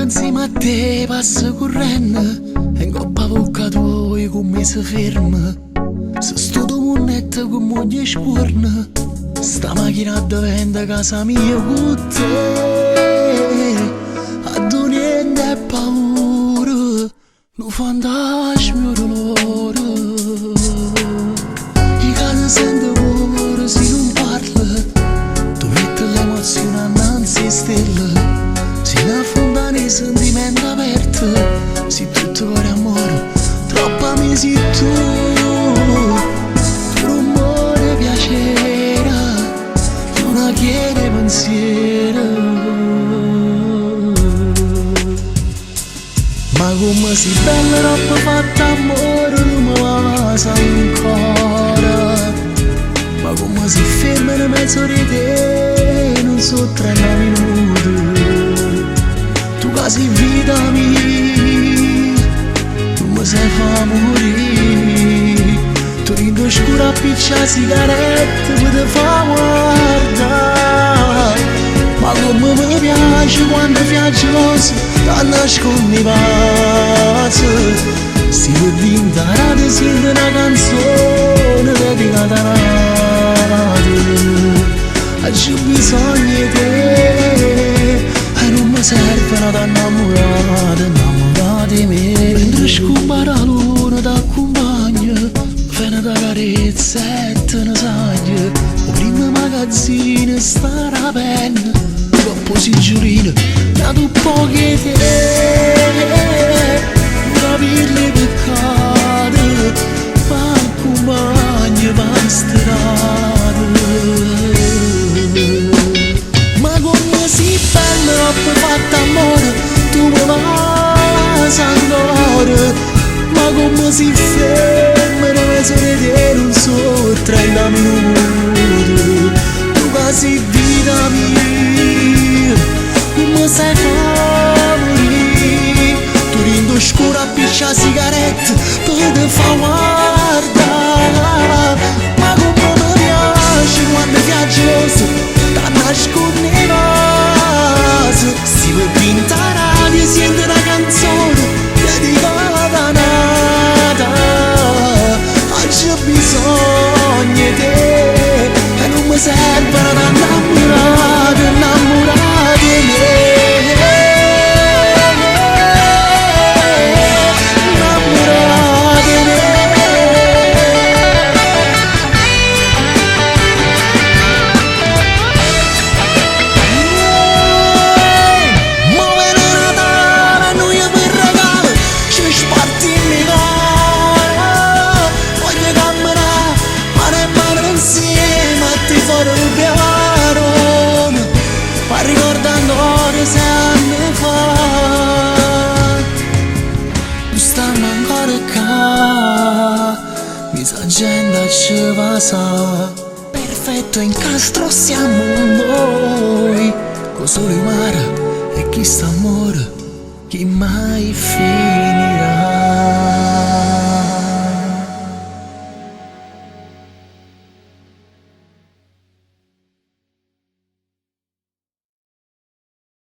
insieme a te passa correndo e in coppa bocca tua come si ferma. Se sto munetto con moglie spuorna, sta macchina diventa casa mia con te. A niente è paura, lo fantasma l'ora. I cani sento pure se non parla, tu metti l'emozione annanzi stella. Si affonda nei sentimenti aperti, si tutto cuore amore, troppa mesi tu rumore piacere, non chiede pensiero. Ma come si bella roba fatta amore, non mi passa ancora. Ma come si ferma in mezzo di te, non so 30 minuti. Tu quasi vita mia, tu mi sai fa morire. Tu in due scura appiccia sigarette, mi te fa guardare. Ma come mi piace quando viaggioso, da nascondi pazzo. Si può diventare, sente una canzone dedicata a te. Oggi ho bisogno di te, e non mi serve una innamorata, innamorata di me. Mentre scuba la luna t'accompagna, fai da carezza e te ne sai. O prima magazzino sta la penna, dopo si giurina, da tu pochi te. Una pirla peccata, ma accompagna per strada. Ma come si bella roba fatta amore, tu mi passa ancora. Ma come si ferma in mezzo di te, non so 30 minuti. Tu quasi vita mia, come sei favorì. Tu rindo scuro appiccia sigarette, poi te fa guardare. Ma come mi piace quando viaggioso, da nascondi cose. Si può pintare e sente una canzone dedicata a nata. Oggi ho bisogno di te, e non mi serve una innamorata, innamorata di me. Agenda ci passa, perfetto incastro siamo noi. Con sole mare e chi sta amore, chi mai finirà.